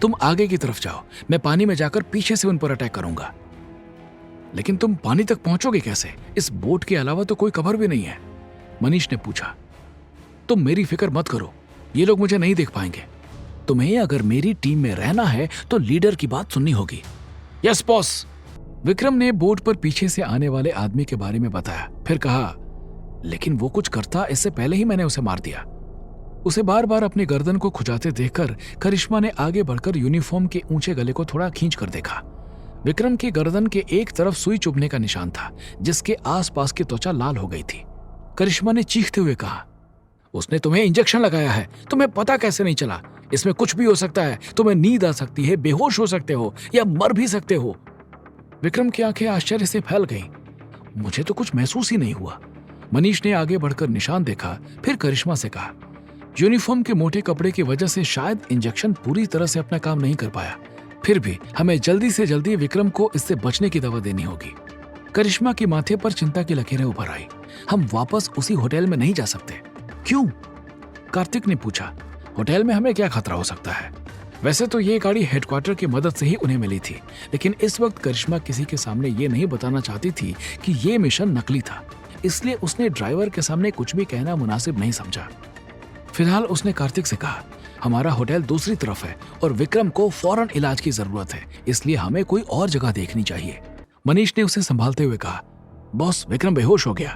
तुम आगे की तरफ जाओ, मैं पानी में जाकर पीछे से उन पर अटैक करूंगा। लेकिन तुम पानी तक पहुंचोगे कैसे? इस बोट के अलावा तो कोई कवर भी नहीं है, मनीष ने पूछा। तुम मेरी फिक्र मत करो, ये लोग मुझे नहीं देख पाएंगे। तुम्हें अगर मेरी टीम में रहना है तो लीडर की बात सुननी होगी। Yes boss. विक्रम ने बोट पर पीछे से आने वाले आदमी के बारे में बताया, फिर कहा, लेकिन वो कुछ करता इससे पहले ही मैंने उसे मार दिया। उसे बार बार अपनी गर्दन को खुजाते देखकर करिश्मा ने आगे बढ़कर यूनिफॉर्म के ऊंचे गले को थोड़ा खींच कर देखा। विक्रम की गर्दन के एक तरफ सुई चुभने का निशान था, जिसके आसपास की त्वचा लाल हो गई थी। करिश्मा ने चीखते हुए कहा, उसने तुम्हें इंजेक्शन लगाया है, तुम्हें पता कैसे नहीं चला? इसमें कुछ भी हो सकता है, तुम्हें नींद आ सकती है, बेहोश हो सकते हो या मर भी सकते हो। विक्रम की आंखें आश्चर्य से फैल गईं। मुझे तो कुछ महसूस ही नहीं हुआ। मनीष ने आगे बढ़कर निशान देखा, फिर करिश्मा से कहा, यूनिफॉर्म के मोटे कपड़े की वजह से शायद इंजेक्शन पूरी तरह से अपना काम नहीं कर पाया, फिर भी हमें जल्दी से जल्दी विक्रम को इससे बचने की दवा देनी होगी। करिश्मा की माथे पर चिंता की लकीरें उभर आई। हम वापस उसी होटल में नहीं जा सकते। क्यों? कार्तिक ने पूछा। होटल में हमें क्या खतरा हो सकता है? वैसे तो ये गाड़ी हेडक्वार्टर की मदद से ही उन्हें मिली थी, लेकिन इस वक्त करिश्मा किसी के सामने ये नहीं बताना चाहती थी कि ये मिशन नकली था, इसलिए उसने ड्राइवर के सामने कुछ भी कहना मुनासिब नहीं समझा। फिलहाल उसने कार्तिक से कहा, हमारा होटल दूसरी तरफ है और विक्रम को फौरन इलाज की जरूरत है, इसलिए हमें कोई और जगह देखनी चाहिए। मनीष ने उसे संभालते हुए कहा, बॉस विक्रम बेहोश हो गया।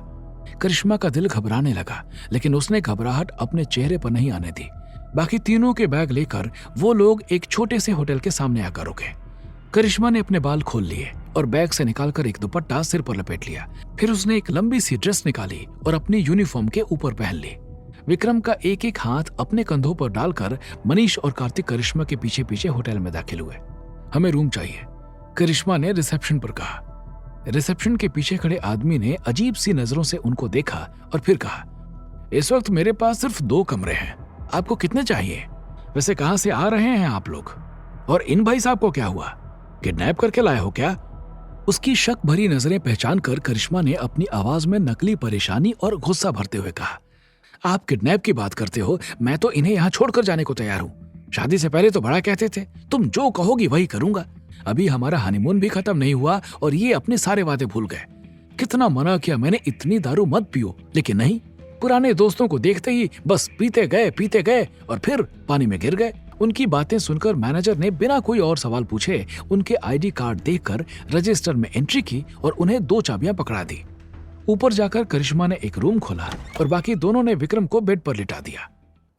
करिश्मा का दिल घबराने लगा, लेकिन उसने घबराहट अपने चेहरे पर नहीं आने दी। बाकी तीनों के बैग लेकर वो लोग एक छोटे से होटल के सामने आकर रुके। करिश्मा ने अपने बाल खोल लिए और बैग से निकालकर एक दुपट्टा सिर पर लपेट लिया। फिर उसने एक लंबी सी ड्रेस निकाली और अपनी यूनिफॉर्म के ऊपर पहन ली। विक्रम का एक एक हाथ अपने कंधों पर डालकर मनीष और कार्तिक करिश्मा के पीछे पीछे होटल में दाखिल हुए। हमें रूम चाहिए, करिश्मा ने रिसेप्शन पर कहा। रिसेप्शन के पीछे खड़े आदमी ने अजीब सी नजरों से उनको देखा और फिर कहा, इस वक्त मेरे पास सिर्फ 2 कमरे हैं, आपको कितने चाहिए? वैसे कहां से आ रहे हैं आप लोग? और इन भाई साहब को क्या हुआ? किडनैप करके लाए हो क्या? उसकी शक भरी नजरें पहचान कर करिश्मा ने अपनी आवाज में नकली परेशानी और गुस्सा भरते हुए कहा, आप किडनैप की बात करते हो, मैं तो इन्हें यहाँ छोड़कर जाने को तैयार हूँ। शादी से पहले तो बड़ा कहते थे, तुम जो कहोगी वही करूंगा। अभी हमारा हनीमून भी खत्म नहीं हुआ और ये अपने सारे वादे भूल गए। कितना मना किया मैंने, इतनी दारू मत पियो, लेकिन नहीं, पुराने दोस्तों को देखते ही बस पीते गए और फिर पानी में गिर गए। उनकी बातें सुनकर मैनेजर ने बिना कोई और सवाल पूछे उनके आईडी कार्ड देखकर रजिस्टर में एंट्री की और उन्हें 2 चाबियां पकड़ा दी। ऊपर जाकर करिश्मा ने एक रूम खोला और बाकी दोनों ने विक्रम को बेड पर लिटा दिया।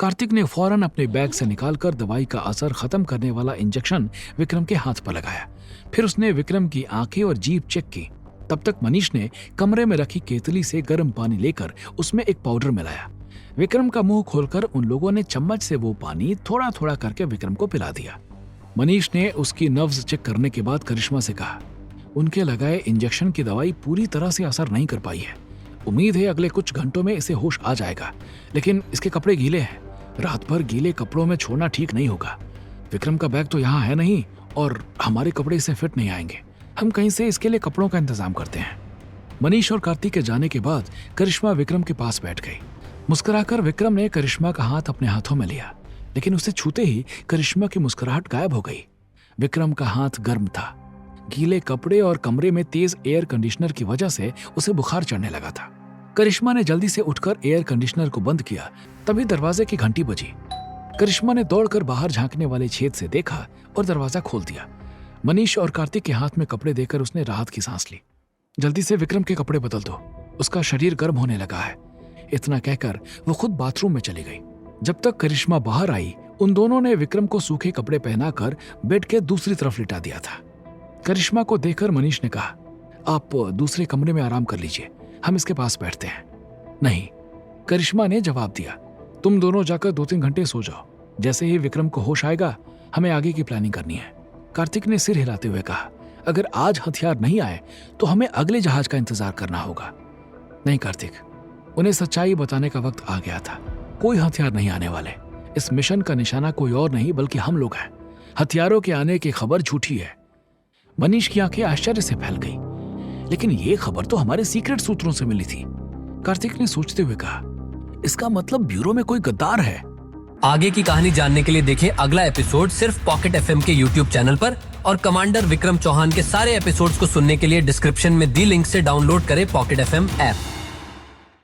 कार्तिक ने फौरन अपने बैग से निकालकर दवाई का असर खत्म करने वाला इंजेक्शन विक्रम के हाथ पर लगाया। फिर उसने विक्रम की आंखें और जीभ चेक की। तब तक मनीष ने कमरे में रखी केतली से गर्म पानी लेकर उसमें एक पाउडर मिलाया। विक्रम का मुंह खोलकर उन लोगों ने चम्मच से वो पानी थोड़ा थोड़ा करके विक्रम को पिला दिया। मनीष ने उसकी नब्ज चेक करने के बाद करिश्मा से कहा, उनके लगाए इंजेक्शन की दवाई पूरी तरह से असर नहीं कर पाई है। उम्मीद है अगले कुछ घंटों में इसे होश आ जाएगा, लेकिन इसके कपड़े गीले हैं। रात भर गीले कपड़ों में छोड़ना ठीक नहीं होगा। विक्रम का बैग तो यहाँ है नहीं और हमारे कपड़े इसे फिट नहीं आएंगे। हम कहीं से इसके लिए कपड़ों का इंतजाम करते हैं। मनीष और कार्तिक के जाने के बाद करिश्मा विक्रम के पास बैठ गई। मुस्कुराकर विक्रम ने करिश्मा का हाथ अपने हाथों में लिया, लेकिन उसे छूते ही करिश्मा की मुस्कुराहट गायब हो गई। विक्रम का हाथ गर्म था। गीले कपड़े और कमरे में तेज एयर कंडीशनर की वजह से उसे बुखार चढ़ने लगा था। करिश्मा ने जल्दी से उठकर एयर कंडीशनर को बंद किया। तभी दरवाजे की घंटी बजी। करिश्मा ने दौड़कर बाहर झांकने वाले छेद से देखा और दरवाजा खोल दिया। मनीष और कार्तिक के हाथ में कपड़े देकर उसने राहत की सांस ली। जल्दी से विक्रम के कपड़े बदल दो, उसका शरीर गर्म होने लगा है। इतना कहकर वो खुद बाथरूम में चली गई। जब तक करिश्मा बाहर आई, उन दोनों ने विक्रम को सूखे कपड़े पहनाकर बेड के दूसरी तरफ लिटा दिया था। करिश्मा को देखकर मनीष ने कहा, आप दूसरे कमरे में आराम कर लीजिए, हम इसके पास बैठते हैं। नहीं, करिश्मा ने जवाब दिया, तुम दोनों जाकर 2-3 घंटे सो जाओ। जैसे ही विक्रम को होश आएगा हमें आगे की प्लानिंग करनी है। कार्तिक ने सिर हिलाते हुए कहा, अगर आज हथियार नहीं आए तो हमें अगले जहाज का इंतजार करना होगा। नहीं कार्तिक, उन्हें सच्चाई बताने का वक्त आ गया था। कोई हथियार नहीं आने वाले। इस मिशन का निशाना कोई और नहीं बल्कि हम लोग हैं। हथियारों के आने की खबर झूठी है। मनीष की आंखें आश्चर्य से फैल गई। लेकिन ये खबर तो हमारे सीक्रेट सूत्रों से मिली थी। कार्तिक ने सोचते हुए कहा, इसका मतलब ब्यूरो में कोई गद्दार है। आगे की कहानी जानने के लिए देखें अगला एपिसोड सिर्फ पॉकेट एफएम के यूट्यूब चैनल पर, और कमांडर विक्रम चौहान के सारे एपिसोड्स को सुनने के लिए डिस्क्रिप्शन में दी लिंक से डाउनलोड करें पॉकेट एफएम ऐप।